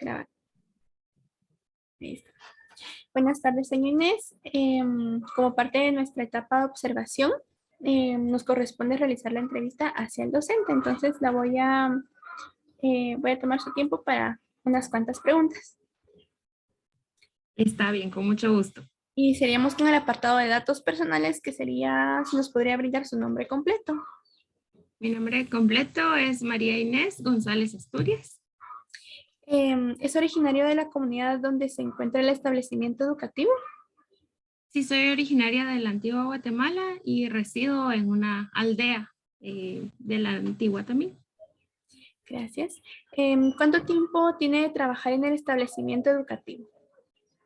Grabar. Listo. Buenas tardes, señor Inés. Como parte de nuestra etapa de observación, nos corresponde realizar la entrevista hacia el docente. Entonces, voy a tomar su tiempo para unas cuantas preguntas. Está bien, con mucho gusto. Y seríamos con el apartado de datos personales, que sería, si nos podría brindar su nombre completo. Mi nombre completo es María Inés González Asturias. ¿Es originario de la comunidad donde se encuentra el establecimiento educativo? Sí, soy originaria de la antigua Guatemala y resido en una aldea de la antigua también. Gracias. ¿Cuánto tiempo tiene de trabajar en el establecimiento educativo?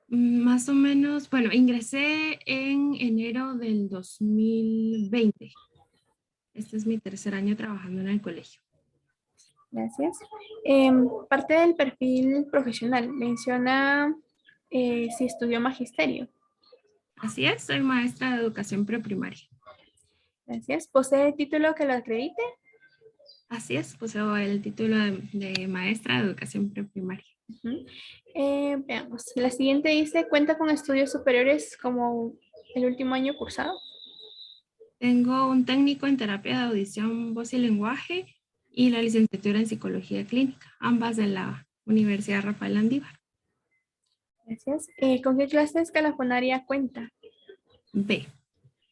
Más o menos, bueno, ingresé en enero del 2020. Este es mi tercer año trabajando en el colegio. Gracias. Parte del perfil profesional menciona si estudió magisterio. Así es, soy maestra de educación preprimaria. Gracias. ¿Posee título que lo acredite? Así es, poseo el título de maestra de educación preprimaria. Veamos. La siguiente dice, ¿cuenta con estudios superiores como el último año cursado? Tengo un técnico en terapia de audición, voz y lenguaje y la licenciatura en psicología clínica, ambas de la Universidad Rafael Landívar. Gracias. ¿Con qué clase escalafonaria cuenta? B.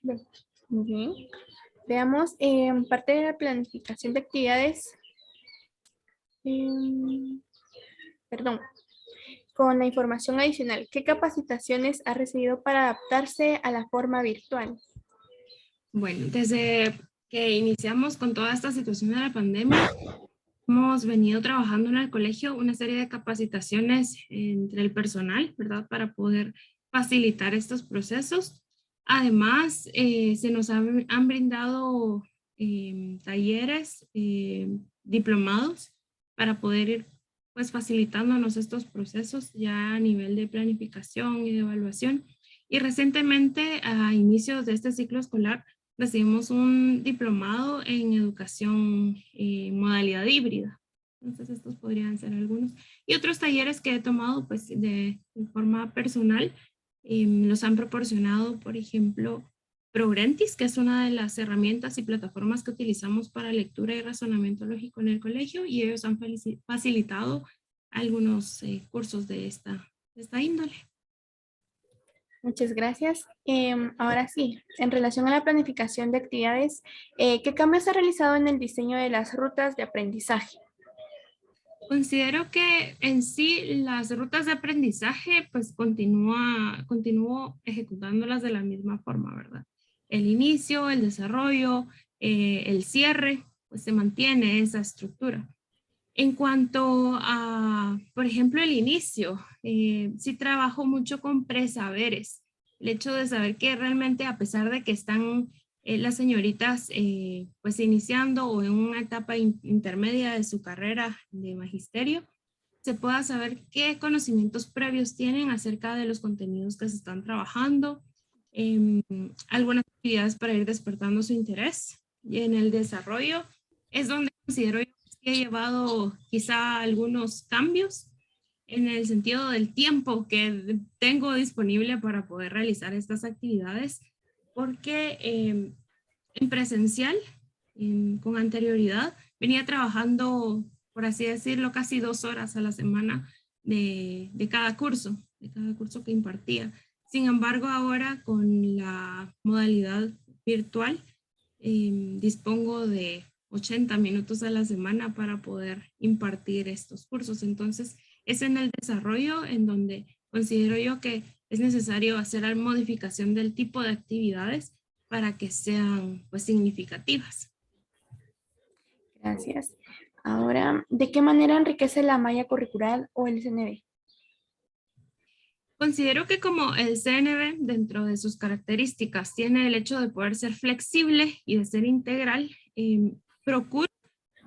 Bien. Muy bien. Veamos, parte de la planificación de actividades, perdón, con la información adicional, ¿qué capacitaciones ha recibido para adaptarse a la forma virtual? Bueno, desde que iniciamos con toda esta situación de la pandemia, hemos venido trabajando en el colegio una serie de capacitaciones entre el personal, ¿verdad? Para poder facilitar estos procesos. Además, se nos han brindado talleres, diplomados, para poder ir pues facilitándonos estos procesos ya a nivel de planificación y de evaluación. Y recientemente, a inicios de este ciclo escolar, recibimos un diplomado en educación modalidad híbrida. Entonces estos podrían ser algunos. Y otros talleres que he tomado pues de forma personal, los han proporcionado, por ejemplo, Progrentis, que es una de las herramientas y plataformas que utilizamos para lectura y razonamiento lógico en el colegio, y ellos han facilitado algunos cursos de esta índole. Muchas gracias. Ahora sí, en relación a la planificación de actividades, ¿qué cambios ha realizado en el diseño de las rutas de aprendizaje? Considero que en sí las rutas de aprendizaje pues continúo ejecutándolas de la misma forma, ¿verdad? El inicio, el desarrollo, el cierre, pues se mantiene esa estructura. En cuanto a, por ejemplo, el inicio, sí trabajo mucho con presaberes. El hecho de saber que realmente a pesar de que están las señoritas pues iniciando o en una etapa intermedia de su carrera de magisterio, se pueda saber qué conocimientos previos tienen acerca de los contenidos que se están trabajando, algunas actividades para ir despertando su interés. Y en el desarrollo es donde considero yo que he llevado quizá algunos cambios en el sentido del tiempo que tengo disponible para poder realizar estas actividades, porque en presencial, con anterioridad, venía trabajando, por así decirlo, casi 2 horas a la semana de cada curso que impartía. Sin embargo, ahora con la modalidad virtual, dispongo de 80 minutos a la semana para poder impartir estos cursos. Entonces, es en el desarrollo en donde considero yo que es necesario hacer la modificación del tipo de actividades para que sean pues significativas. Gracias. Ahora, ¿de qué manera enriquece la malla curricular o el CNV? Considero que como el CNV dentro de sus características tiene el hecho de poder ser flexible y de ser integral, procuro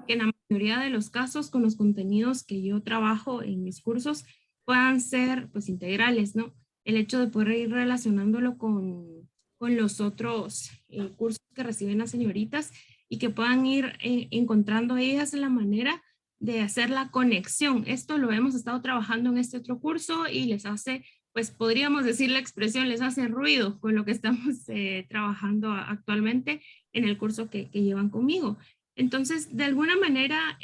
que en la mayoría de los casos con los contenidos que yo trabajo en mis cursos puedan ser pues integrales, ¿no? El hecho de poder ir relacionándolo con los otros cursos que reciben las señoritas y que puedan ir encontrando ellas la manera de hacer la conexión. Esto lo hemos estado trabajando en este otro curso y les hace, pues podríamos decir la expresión, les hace ruido con lo que estamos trabajando actualmente en el curso que llevan conmigo. Entonces, de alguna manera,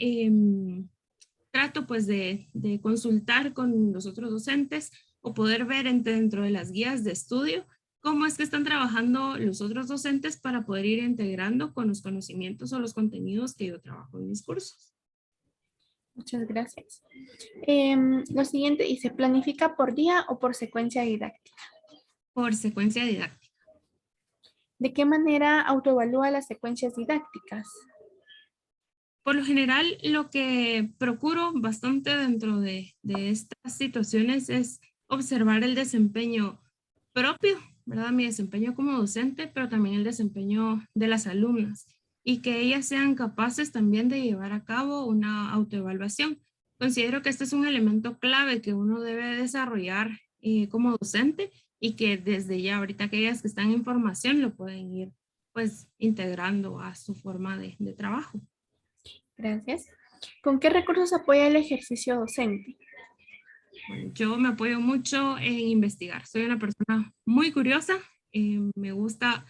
trato pues de consultar con los otros docentes o poder ver dentro de las guías de estudio cómo es que están trabajando los otros docentes para poder ir integrando con los conocimientos o los contenidos que yo trabajo en mis cursos. Muchas gracias. Lo siguiente dice, ¿planifica por día o por secuencia didáctica? Por secuencia didáctica. ¿De qué manera autoevalúa las secuencias didácticas? Por lo general, lo que procuro bastante dentro de estas situaciones es observar el desempeño propio, ¿verdad? Mi desempeño como docente, pero también el desempeño de las alumnas y que ellas sean capaces también de llevar a cabo una autoevaluación. Considero que este es un elemento clave que uno debe desarrollar como docente y que desde ya, ahorita aquellas que están en formación lo pueden ir pues integrando a su forma de trabajo. Gracias. ¿Con qué recursos apoya el ejercicio docente? Bueno, yo me apoyo mucho en investigar. Soy una persona muy curiosa. Me gusta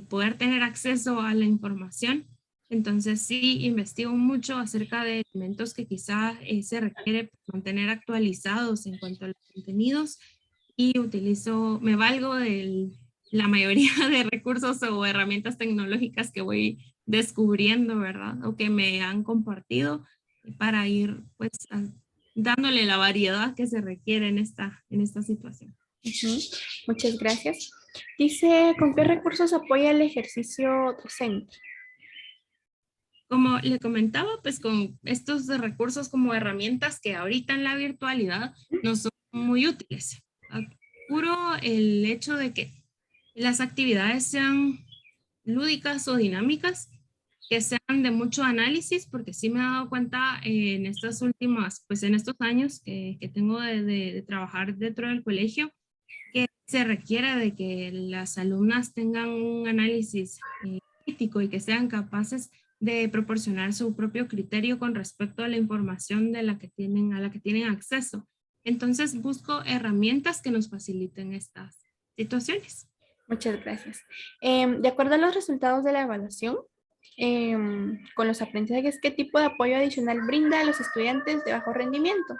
poder tener acceso a la información. Entonces sí, investigo mucho acerca de elementos que quizá se requiere mantener actualizados en cuanto a los contenidos y me valgo de la mayoría de recursos o herramientas tecnológicas que voy descubriendo, ¿verdad? O que me han compartido para ir pues dándole la variedad que se requiere en esta situación. Ujú. Muchas gracias. Dice, ¿con qué recursos apoya el ejercicio docente? Como le comentaba, pues con estos recursos como herramientas que ahorita en la virtualidad nos son muy útiles. Puro el hecho de que las actividades sean lúdicas o dinámicas, que sean de mucho análisis, porque sí me he dado cuenta en estas últimas, pues en estos años que tengo de trabajar dentro del colegio, que se requiere de que las alumnas tengan un análisis crítico y que sean capaces de proporcionar su propio criterio con respecto a la información a la que tienen acceso. Entonces busco herramientas que nos faciliten estas situaciones. Muchas gracias. De acuerdo a los resultados de la evaluación, con los aprendizajes, ¿qué tipo de apoyo adicional brinda a los estudiantes de bajo rendimiento?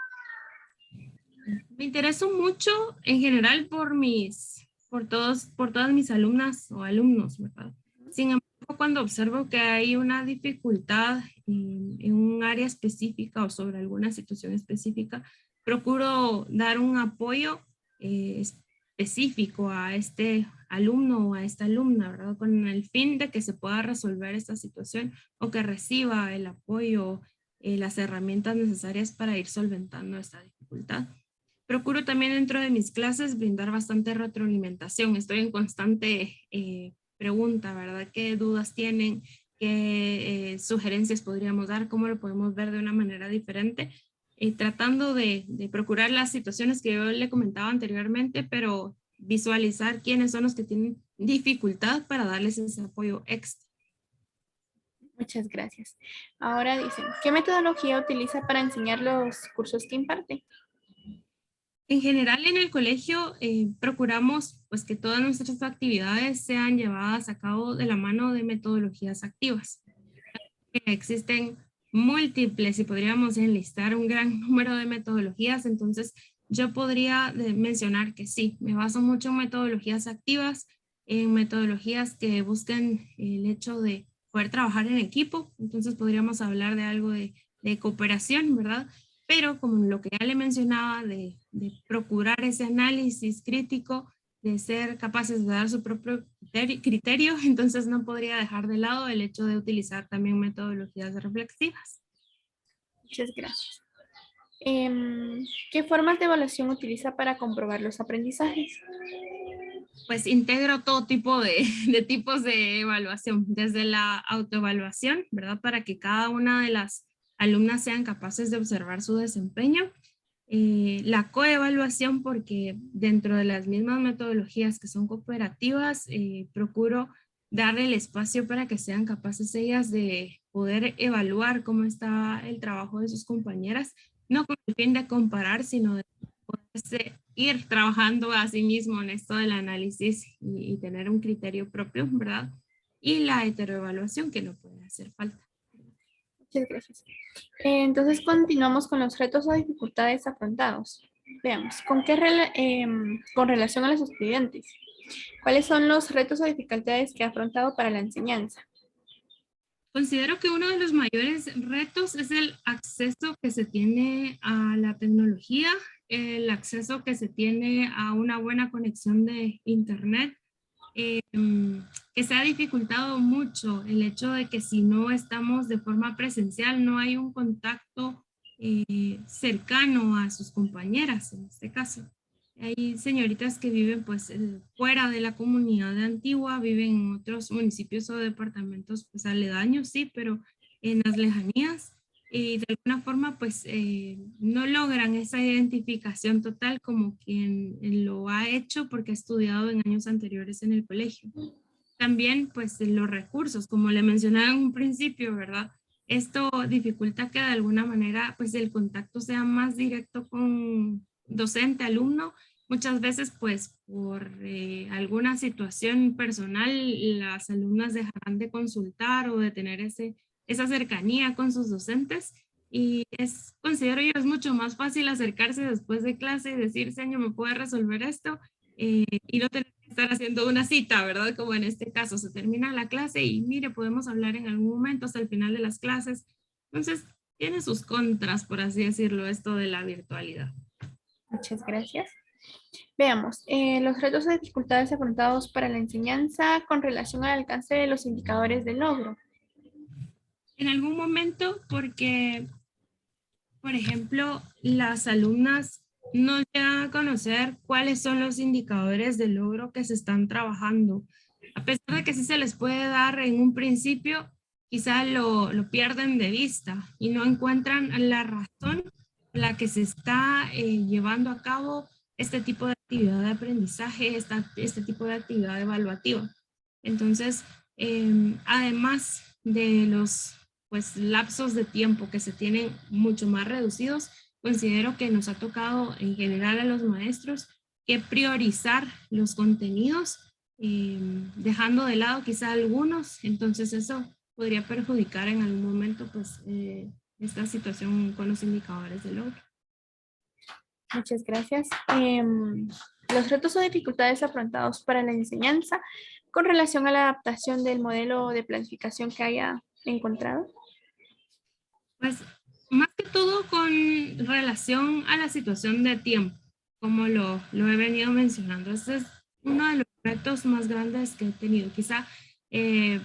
Me intereso mucho en general por todas mis alumnas o alumnos, ¿verdad? Sin embargo, cuando observo que hay una dificultad en un área específica o sobre alguna situación específica, procuro dar un apoyo específico a este alumno o a esta alumna, ¿verdad? Con el fin de que se pueda resolver esta situación o que reciba el apoyo, las herramientas necesarias para ir solventando esta dificultad. Procuro también dentro de mis clases brindar bastante retroalimentación. Estoy en constante pregunta, ¿verdad? ¿Qué dudas tienen? ¿Qué sugerencias podríamos dar? ¿Cómo lo podemos ver de una manera diferente? Tratando de procurar las situaciones que yo le comentaba anteriormente, pero visualizar quiénes son los que tienen dificultad para darles ese apoyo extra. Muchas gracias. Ahora dicen, ¿qué metodología utiliza para enseñar los cursos que imparte? En general en el colegio procuramos pues que todas nuestras actividades sean llevadas a cabo de la mano de metodologías activas. Existen múltiples y podríamos enlistar un gran número de metodologías, entonces yo podría mencionar que sí, me baso mucho en metodologías activas, en metodologías que buscan el hecho de poder trabajar en equipo, entonces podríamos hablar de algo de cooperación, ¿verdad? Pero como lo que ya le mencionaba, de procurar ese análisis crítico, de ser capaces de dar su propio criterio, entonces no podría dejar de lado el hecho de utilizar también metodologías reflexivas. Muchas gracias. ¿Qué formas de evaluación utiliza para comprobar los aprendizajes? Pues integro todo tipo de tipos de evaluación, desde la autoevaluación, ¿verdad? Para que cada una de las alumnas sean capaces de observar su desempeño. La coevaluación, porque dentro de las mismas metodologías que son cooperativas, procuro darle el espacio para que sean capaces ellas de poder evaluar cómo está el trabajo de sus compañeras, no con el fin de comparar, sino de poderse ir trabajando a sí mismo en esto del análisis y tener un criterio propio, ¿verdad? Y la heteroevaluación que no puede hacer falta. Muchas gracias. Entonces continuamos con los retos o dificultades afrontados. Veamos, con relación a los estudiantes, ¿cuáles son los retos o dificultades que ha afrontado para la enseñanza? Considero que uno de los mayores retos es el acceso que se tiene a la tecnología, el acceso que se tiene a una buena conexión de internet, que se ha dificultado mucho el hecho de que si no estamos de forma presencial, no hay un contacto cercano a sus compañeras, en este caso. Hay señoritas que viven pues fuera de la comunidad de Antigua, viven en otros municipios o departamentos pues aledaños, sí, pero en las lejanías y de alguna forma pues no logran esa identificación total como quien lo ha hecho porque ha estudiado en años anteriores en el colegio. También pues los recursos, como le mencionaba en un principio, ¿verdad? Esto dificulta que de alguna manera pues el contacto sea más directo con docente, alumno. Muchas veces pues por alguna situación personal las alumnas dejarán de consultar o de tener esa cercanía con sus docentes y considero yo, es mucho más fácil acercarse después de clase y decir, señor, ¿me puede resolver esto? Y no tener que estar haciendo una cita, ¿verdad? Como en este caso, se termina la clase y mire, podemos hablar en algún momento hasta el final de las clases. Entonces, tiene sus contras, por así decirlo, esto de la virtualidad. Muchas gracias. Veamos, los retos o dificultades afrontados para la enseñanza con relación al alcance de los indicadores de logro. En algún momento, porque, por ejemplo, las alumnas no llegan a conocer cuáles son los indicadores de logro que se están trabajando. A pesar de que sí se les puede dar en un principio, quizá lo pierden de vista y no encuentran la razón por la que se está llevando a cabo este tipo de actividad de aprendizaje, este tipo de actividad evaluativa. Entonces, además de los pues, lapsos de tiempo que se tienen mucho más reducidos, considero que nos ha tocado en general a los maestros que priorizar los contenidos, dejando de lado quizá algunos, entonces eso podría perjudicar en algún momento pues esta situación con los indicadores de logro. Muchas gracias. Los retos o dificultades afrontados para la enseñanza con relación a la adaptación del modelo de planificación que haya encontrado. Pues más que todo con relación a la situación de tiempo, como lo he venido mencionando. Este es uno de los retos más grandes que he tenido. Quizá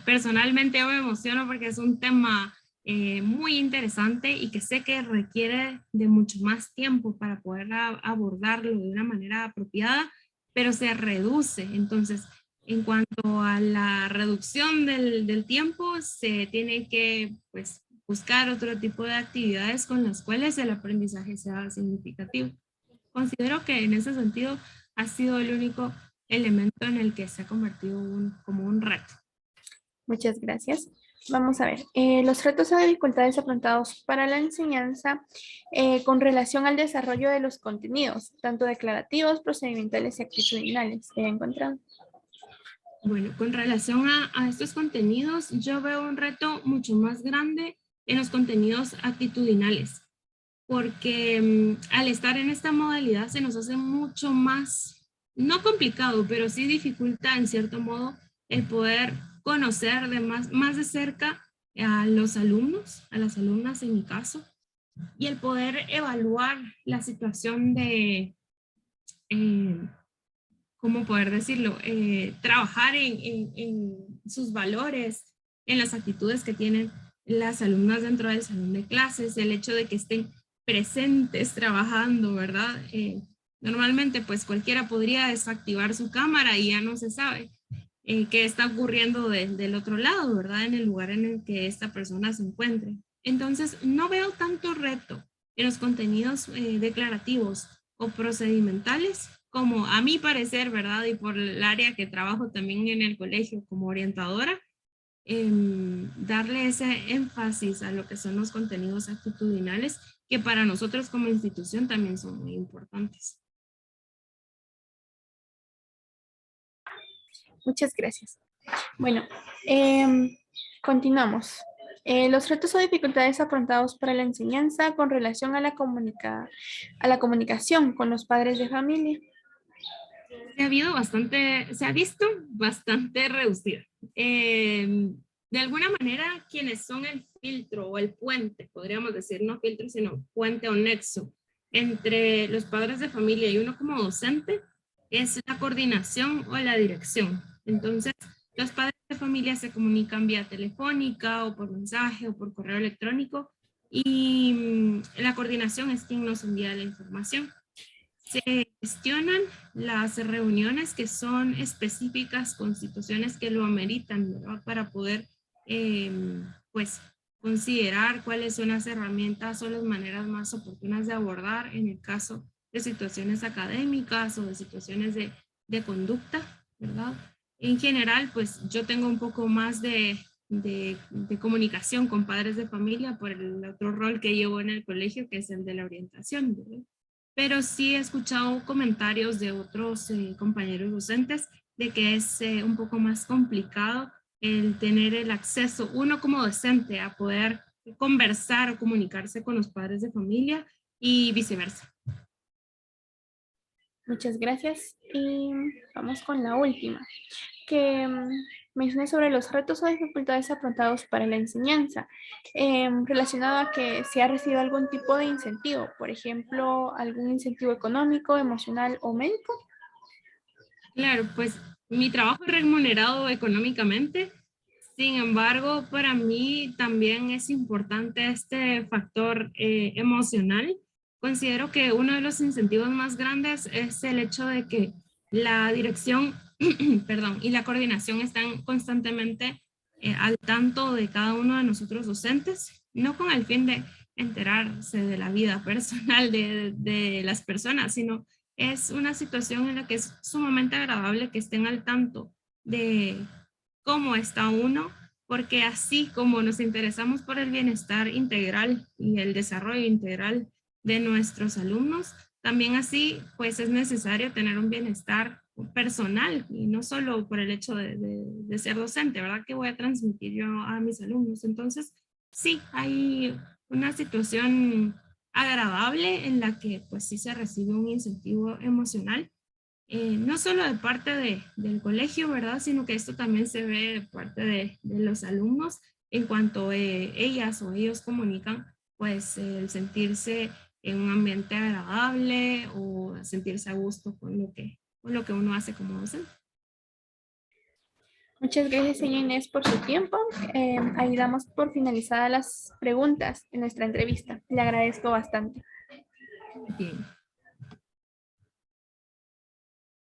personalmente yo me emociono porque es un tema muy interesante y que sé que requiere de mucho más tiempo para poder abordarlo de una manera apropiada, pero se reduce. Entonces, en cuanto a la reducción del tiempo, se tiene que pues, buscar otro tipo de actividades con las cuales el aprendizaje sea significativo. Considero que en ese sentido ha sido el único elemento en el que se ha convertido como un reto. Muchas gracias. Vamos a ver, los retos o dificultades afrontados para la enseñanza con relación al desarrollo de los contenidos, tanto declarativos, procedimentales y actitudinales. ¿He encontrado? Bueno, con relación a estos contenidos, yo veo un reto mucho más grande en los contenidos actitudinales, porque al estar en esta modalidad se nos hace mucho más, no complicado, pero sí dificulta en cierto modo el poder conocer más de cerca a los alumnos, a las alumnas en mi caso, y el poder evaluar la situación de, ¿cómo poder decirlo? Trabajar en sus valores, en las actitudes que tienen las alumnas dentro del salón de clases, el hecho de que estén presentes trabajando, ¿verdad? Normalmente pues cualquiera podría desactivar su cámara y ya no se sabe qué está ocurriendo del otro lado, ¿verdad? En el lugar en el que esta persona se encuentre. Entonces no veo tanto reto en los contenidos declarativos o procedimentales como a mi parecer, ¿verdad? Y por el área que trabajo también en el colegio como orientadora, darle ese énfasis a lo que son los contenidos actitudinales, que para nosotros como institución también son muy importantes. Muchas gracias. Bueno, continuamos. Los retos o dificultades afrontados para la enseñanza con relación a la comunicación con los padres de familia. Se ha visto bastante reducida. De alguna manera, quienes son el filtro o el puente, podríamos decir, no filtro, sino puente o nexo entre los padres de familia y uno como docente, es la coordinación o la dirección. Entonces, los padres de familia se comunican vía telefónica o por mensaje o por correo electrónico y la coordinación es quien nos envía la información. Se gestionan las reuniones que son específicas con situaciones que lo ameritan, ¿verdad? Para poder, pues, considerar cuáles son las herramientas o las maneras más oportunas de abordar en el caso de situaciones académicas o de situaciones de conducta, ¿verdad? En general, pues, yo tengo un poco más de comunicación con padres de familia por el otro rol que llevo en el colegio, que es el de la orientación, ¿verdad? Pero sí he escuchado comentarios de otros compañeros docentes de que es un poco más complicado el tener el acceso, uno como docente, a poder conversar o comunicarse con los padres de familia y viceversa. Muchas gracias. Y vamos con la última, que menciona sobre los retos o dificultades afrontados para la enseñanza, relacionado a que se ha recibido algún tipo de incentivo, por ejemplo, algún incentivo económico, emocional o médico. Claro, pues mi trabajo es remunerado económicamente. Sin embargo, para mí también es importante este factor emocional. Considero que uno de los incentivos más grandes es el hecho de que la dirección, perdón, y la coordinación están constantemente al tanto de cada uno de nosotros docentes, no con el fin de enterarse de la vida personal de las personas, sino es una situación en la que es sumamente agradable que estén al tanto de cómo está uno, porque así como nos interesamos por el bienestar integral y el desarrollo integral de nuestros alumnos, también así pues es necesario tener un bienestar personal y no solo por el hecho de ser docente, ¿verdad? Que voy a transmitir yo a mis alumnos. Entonces, sí, hay una situación agradable en la que pues sí se recibe un incentivo emocional, no solo de parte del colegio, ¿verdad? Sino que esto también se ve de parte de los alumnos en cuanto ellas o ellos comunican, pues el sentirse en un ambiente agradable o sentirse a gusto con lo que uno hace como docente. Muchas gracias, señora Inés, por su tiempo. Ahí damos por finalizadas las preguntas en nuestra entrevista. Le agradezco bastante. Bien.